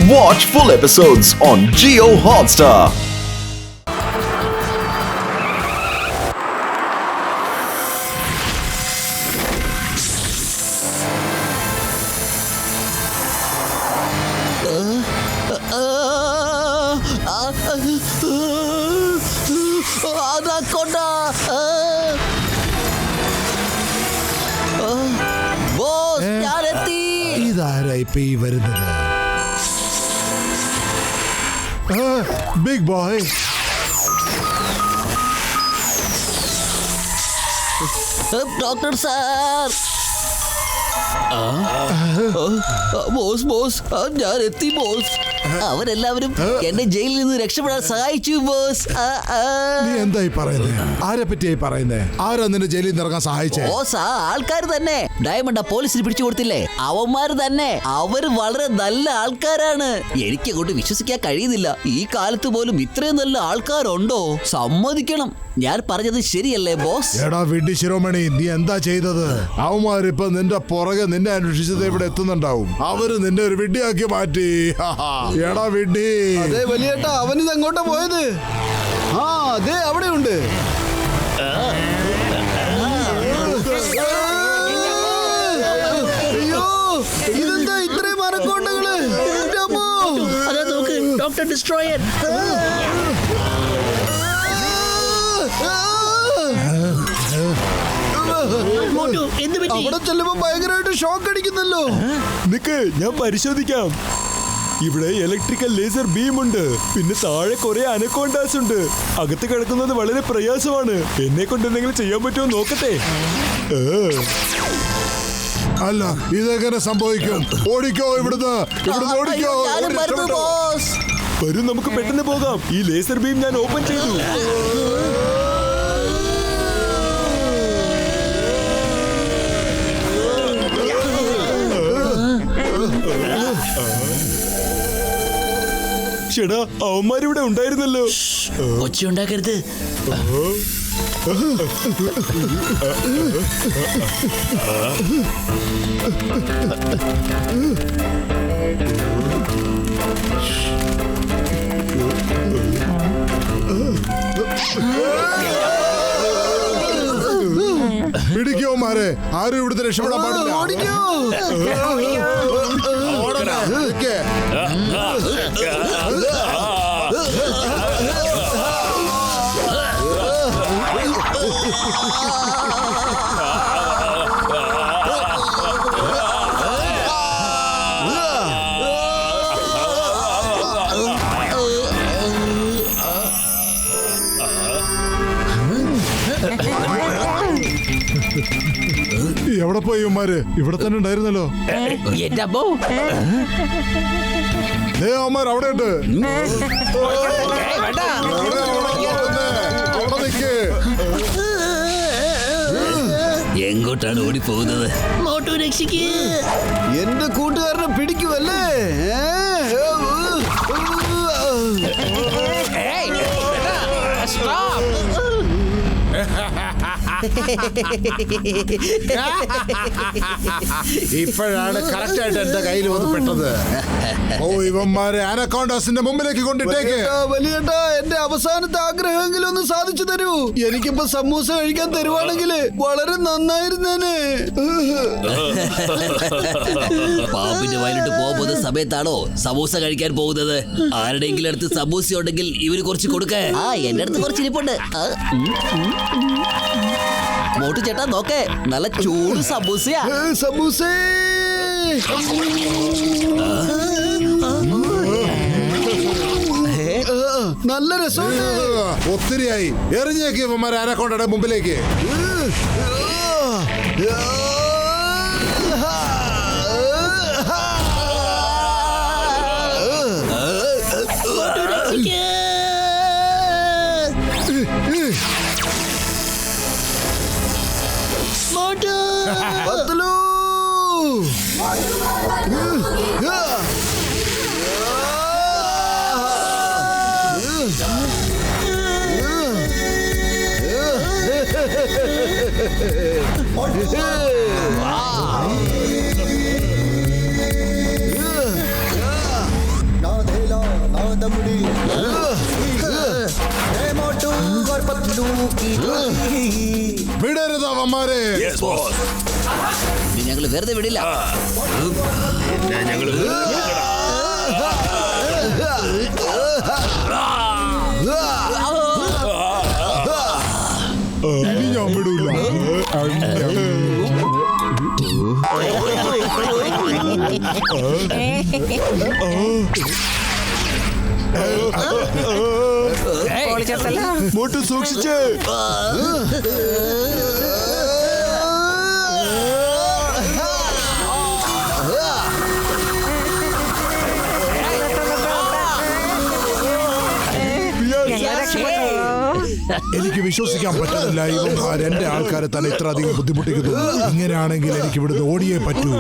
Watch full episodes on Jio Hotstar. ഇതാരായിപ്പോ ഈ വരുന്നത്? Big boy, doctor sir. Boss ഞാൻ എത്തി ബോസ്. അവരെല്ലാവരും എന്നെ ജയിലിൽ നിന്ന് രക്ഷപ്പെടാൻ സഹായിച്ചു ബോസ്. നീ എന്തായി പറയുന്നേ? ആരെ പറ്റിയായി പറയുന്നേ? ആരാ നിന്നെ ജയിലിൽ നിന്ന് ഇറങ്ങാൻ സഹായിച്ചേ? ബോസ്, ആ ആൾക്കാർ തന്നെ. ഡയമണ്ട് പോലീസിന് പിടിച്ചു കൊടുത്തില്ലേ, അവന്മാര് തന്നെ. അവര് വളരെ നല്ല ആൾക്കാരാണ്. എനിക്ക് അങ്ങോട്ട് വിശ്വസിക്കാൻ കഴിയുന്നില്ല. ഈ കാലത്ത് പോലും ഇത്രയും നല്ല ആൾക്കാരുണ്ടോ? സമ്മതിക്കണം. ഞാൻ പറഞ്ഞത് ശരിയല്ലേ ബോസ്? എടാ വിഡ്ഢി ശിരോമണി, നീ എന്താ ചെയ്തത്? അവന്മാരിപ്പോ നിന്റെ പുറകെ നിന്നെ അന്വേഷിച്ചത് ഇവിടെ എത്തുന്നുണ്ടാവും. അവര് നിന്നെ ഒരു വിഡ്ഢിയാക്കി മാറ്റി. എടാ വിഡ്ഢി. അതെ വലിയേട്ടാ, അവനിത് എങ്ങോട്ടാ പോയത്? അതെ അവിടെ ഉണ്ട്. അയ്യോ, ഇതെന്താ ഇത്രയും മരക്കോണ്ടകള്? Doctor destroyer. അവിടെ ചെല്ലുമ്പോ ഭയങ്കരമായിട്ട് ഷോക്ക് അടിക്കുന്നല്ലോ. നിക്ക്, ഞാൻ പരിശോധിക്കാം. ഇവിടെ ഇലക്ട്രിക്കൽ ലേസർ ബീം ഉണ്ട്. പിന്നെ താഴെ കുറെ അനക്കോണ്ടാസ് ഉണ്ട്. അകത്ത് കിടക്കുന്നത് വളരെ പ്രയാസമാണ്. എന്നെ കൊണ്ട് എന്തെങ്കിലും ചെയ്യാൻ പറ്റുമോ നോക്കട്ടെ. അല്ല, ഇതെങ്ങനെ സംഭവിക്കും? ഓടിക്കോ ഇവിടുന്ന്, ഓടിക്കോ. വരും, നമുക്ക് പെട്ടെന്ന് പോകാം. ഈ ലേസർ ബീം ഞാൻ ഓപ്പൺ ചെയ്തു. ചേടാ, അവന്മാരിവിടെ ഉണ്ടായിരുന്നല്ലോ. ഒച്ചയുണ്ടാക്കരുത്. പിടിക്കോമാരെ, ആരും ഇവിടുത്തെ രക്ഷപ്പെടാൻ പാടില്ല. എവിടെ പോയി ഇവന്മാര്? ഇവിടെ തന്നെ ഉണ്ടായിരുന്നല്ലോ. അവന്മാർ അവിടെ ഉണ്ട്. എങ്ങോട്ടാണ് ഓടിപ്പോകുന്നത്? എന്റെ കൂട്ടുകാരനെ പിടിക്കുമല്ലേ? ഇപ്പോഴാണ് കറക്റ്റ് ആയിട്ട് എന്റെ കയ്യിൽ വന്ന് പെട്ടത്. ഓ, ഇവന്മാരെ അനക്കോണ്ടാസിന്റെ മുമ്പിലേക്ക് കൊണ്ടിട്ടേക്ക്. വലിയേട്ടാ, എന്റെ അവസാനത്തെ ആഗ്രഹമെങ്കിലും ഒന്ന് സാധിച്ചു തരൂ. എനിക്കിപ്പോ സമൂസ കഴിക്കാൻ തരുവാണെങ്കിൽ വളരെ നന്നായിരുന്നേനെ. പാമ്പിന്റെ വയലിട്ട് പോകുന്ന സമയത്താണോ സമൂസ കഴിക്കാൻ പോകുന്നത്? ആരുടെയെങ്കിലും അടുത്ത് സമൂസ ഉണ്ടെങ്കിൽ ഇവര് കുറച്ച് കൊടുക്കേ. എന്റെ അടുത്ത് കുറച്ച് ഇരിപ്പുണ്ട്. മോട്ടു ചേട്ടാ നോക്കേ, നല്ല ചൂട് സമൂസയാ. സമൂസേ, നല്ല രസമുണ്ട്. ഒത്തിരിയായി. എറിഞ്ഞേക്ക് ഇവന്മാരെ അനക്കോണ്ടയുടെ മുമ്പിലേക്ക്. പത്തലു, വിടരുത് അവന്മാരെ. ഞങ്ങൾ വെറുതെ വിടില്ല. ഇനി ഞാൻ വിടൂല. മോട്ടു സൂക്ഷിച്ച്. എനിക്ക് വിശ്വസിക്കാൻ പറ്റുന്നില്ല, ഇവന്മാർ എന്റെ ആൾക്കാരെ തന്നെ ഇത്ര അധികം ബുദ്ധിമുട്ടിക്കുന്നു. ഇങ്ങനെയാണെങ്കിൽ എനിക്ക് ഇവിടുന്ന് ഓടിയേ പറ്റൂ.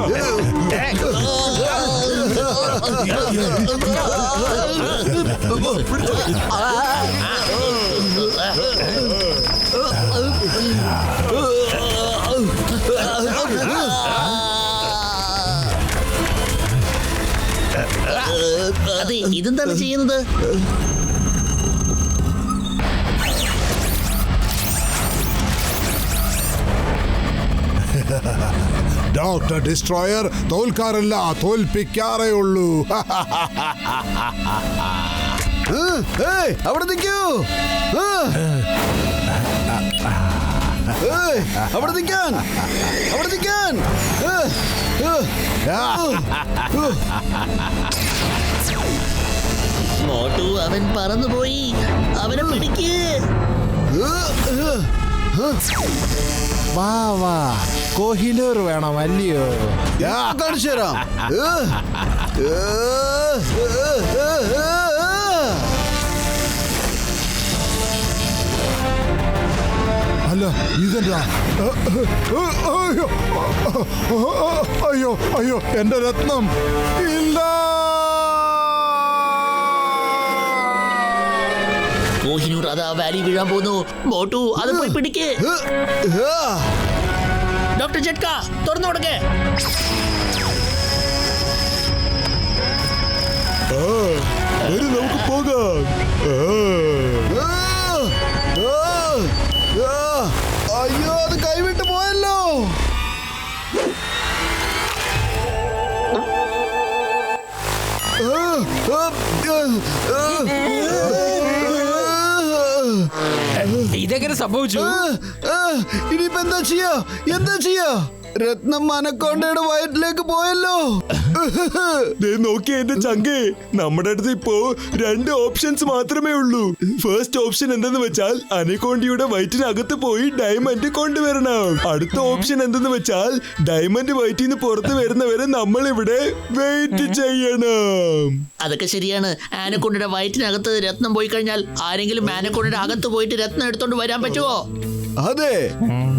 അതെ, ഇതെന്താണ് ചെയ്യുന്നത്? ഡോക്ടർ ഡിസ്ട്രോയർ തോൽക്കാറില്ല, തോൽപ്പിക്കാറേ ഉള്ളൂ. അവിടെ നിൽക്കൂ. അവിടെ നിൽക്കാൻ, അവിടെ നിൽക്കാൻ. മോട്ടു, അവൻ പറന്നുപോയി. അവനെ പിടിക്ക്. വാ വാ, കോഹിനൂർ വേണം അല്ലയോ? കാണിച്ചു തരാം. അല്ല, ഇതെന്താ? അയ്യോ അയ്യോ, എന്റെ രത്നം ഇല്ല. കോഹിനൂർ അതാ വാലി വീഴാൻ പോകുന്നു. മോട്ടു, അത് പോയി പിടിക്ക്. ഡോക്ടർ ജട്ക, തുറന്നു കൊടുക്കേ. നമുക്ക് പോകാം. അയ്യോ, അത് കൈവിട്ട് പോയല്ലോ. ഇതെങ്ങനെ സംഭവിച്ചു? ഇനിയിപ്പോ എന്താ ചെയ്യാ? എന്താ ചെയ്യാ? രത്നം അനക്കോണ്ടയുടെ വയറ്റിലേക്ക് പോയല്ലോ. നോക്കിയ എന്റെ ചങ്കേ, നമ്മുടെ അടുത്ത് ഇപ്പോ 2 ഓപ്ഷൻസ് മാത്രമേ ഉള്ളൂ. ഫസ്റ്റ് ഓപ്ഷൻ എന്തെന്ന് വെച്ചാൽ അനക്കോണ്ടിയുടെ വയറ്റിനകത്ത് പോയി ഡയമണ്ട് കൊണ്ടുവരണം. അടുത്ത ഓപ്ഷൻ എന്തെന്ന് വെച്ചാൽ ഡയമണ്ട് വയറ്റിൽ നിന്ന് പുറത്ത് വരുന്നവരെ നമ്മൾ ഇവിടെ വെയിറ്റ് ചെയ്യണം. അതൊക്കെ ശരിയാണ്. ആനക്കൊണ്ടയുടെ വയറ്റിനകത്ത് രത്നം പോയി കഴിഞ്ഞാൽ ആരെങ്കിലും ആനക്കൊണ്ടയുടെ അകത്ത് പോയിട്ട് രത്നം എടുത്തോണ്ട് വരാൻ പറ്റുമോ? അതെ,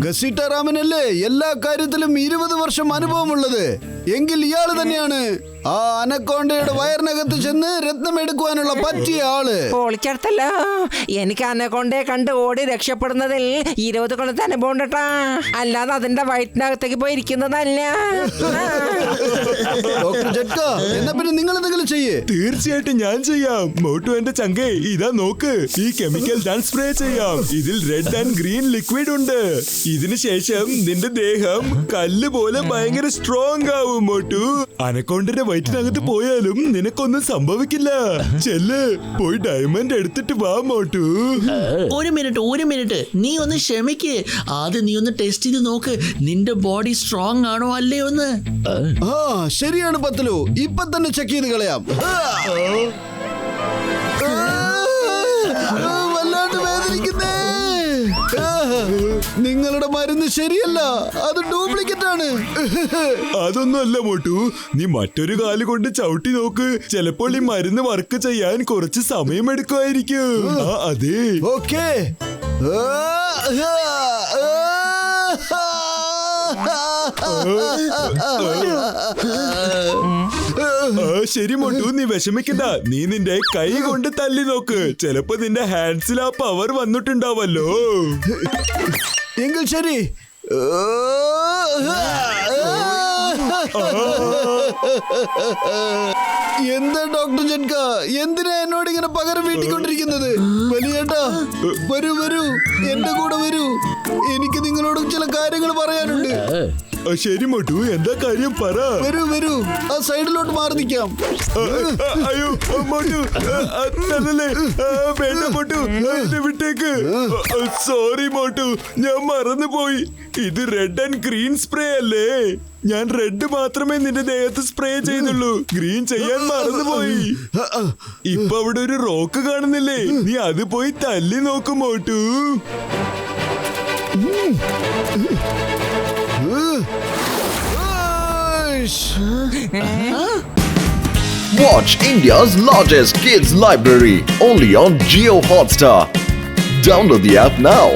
ഗസീട്ടാറാമനല്ലേ എല്ലാ കാര്യത്തിലും 20 വർഷം അനുഭവമുള്ളത്. എങ്കിൽ ഇയാള് തന്നെയാണ് ആ അനക്കോണ്ടയുടെ വയറിനകത്ത് ചെന്ന് രത്നം എടുക്കുവാനുള്ള പറ്റിയ ആള്. പൊളിച്ചെടുത്തല്ലോ. എനിക്ക് അനക്കൊണ്ടയെ കണ്ട് ഓടി രക്ഷപ്പെടുന്നതിൽ 20 കൊല്ലത്തെ അനുഭവം ഉണ്ടട്ടാ. അല്ലാതെ അതിന്റെ വയറ്റിനകത്തേക്ക് പോയി ഇരിക്കുന്നതല്ല. ഡോക്ടർ ജട്ക, എന്നാ പിന്നെ നിങ്ങൾ എന്തെങ്കിലും ചെയ്യേ. തീർച്ചയായിട്ടും ഞാൻ ചെയ്യാം. മോട്ടു എന്റെ ചങ്കേ, ഇതാ നോക്ക്, ഈ കെമിക്കൽ ഞാൻ സ്പ്രേ ചെയ്യാം. ഇതിൽ റെഡ് ആൻഡ് ഗ്രീൻ ലിക്വിഡ് ഉണ്ട്. ഇതിന് ശേഷം നിന്റെ ദേഹം കല്ല് പോലെ ഭയങ്കര സ്ട്രോങ് ആവും. മോട്ടു, അനക്കോണ്ടിന്റെ വയറ്റിനകത്ത് പോയാലും നിനക്കൊന്നും സംഭവിക്കില്ല. ചെല്ല്, പോയി ഡയമണ്ട് എടുത്തിട്ട് വാ മോട്ടു. ഒരു മിനിറ്റ്, നീ ഒന്ന് ക്ഷമിക്ക്. ആദ്യം നീ ഒന്ന് ടെസ്റ്റ് ചെയ്ത് നോക്ക്, നിന്റെ ബോഡി സ്ട്രോങ് ആണോ അല്ലേ ഒന്ന്. ആ, ശരിയാണ് പത്തലു, ഇപ്പൊ തന്നെ ചെക്ക് ചെയ്ത് കളയാം. വല്ലാണ്ട് വേദനിക്കുന്നേ. നിങ്ങളുടെ മരുന്ന് ശരിയല്ല, അത് ഡ്യൂപ്ലിക്കേറ്റ് ആണ്. അതൊന്നുമല്ല മോട്ടു, നീ മറ്റൊരു കാല് കൊണ്ട് ചവിട്ടി നോക്ക്. ചിലപ്പോൾ ഈ മരുന്ന് വർക്ക് ചെയ്യാൻ കുറച്ച് സമയം എടുക്കുമായിരിക്കും. അതെ, ഓക്കേ. ശരി മോട്ടു, നീ വിഷമിക്കണ്ട. നീ നിന്റെ കൈ കൊണ്ട് തല്ലി നോക്ക്. ചിലപ്പോ നിന്റെ ഹാൻഡ്സിൽ ആ പവർ വന്നിട്ടുണ്ടാവല്ലോ. എങ്കിൽ ശരി. എന്താ എന്താ ഡോക്ടർ ജൻക, എന്തിനാ എന്നോട് ഇങ്ങനെ പകരം വീട്ടിക്കൊണ്ടിരിക്കുന്നത്? വലിയേട്ടാ, വരൂ വരൂ, എന്റെ കൂടെ വരൂ. എനിക്ക് നിങ്ങളോട് ചില കാര്യങ്ങൾ പറയാനുണ്ട്. ശരി മോട്ടു, എന്താ കാര്യം പറ. വരൂ വരൂ, ആ സൈഡിലോട്ട് മാറി നിൽക്കാം. അയ്യോ മോട്ടു, അതല്ലേ, വേണ്ട മോട്ടു, എന്നെ വിട്ടേക്ക്. സോറി മോട്ടു, ഞാൻ മറന്നുപോയി. ഇത് റെഡ് ആൻഡ് ഗ്രീൻ സ്പ്രേ അല്ലേ? ഞാൻ റെഡ് മാത്രമേ നിന്റെ ദേഹത്ത് സ്പ്രേ ചെയ്തുള്ളൂ, ഗ്രീൻ ചെയ്യാൻ മറന്നുപോയി. ഇപ്പൊ അവിടെ ഒരു റോക്ക് കാണുന്നില്ലേ, നീ അത് പോയി തല്ലി നോക്കും Motu. Watch India's largest kids library only on Jio Hotstar. Download the app now.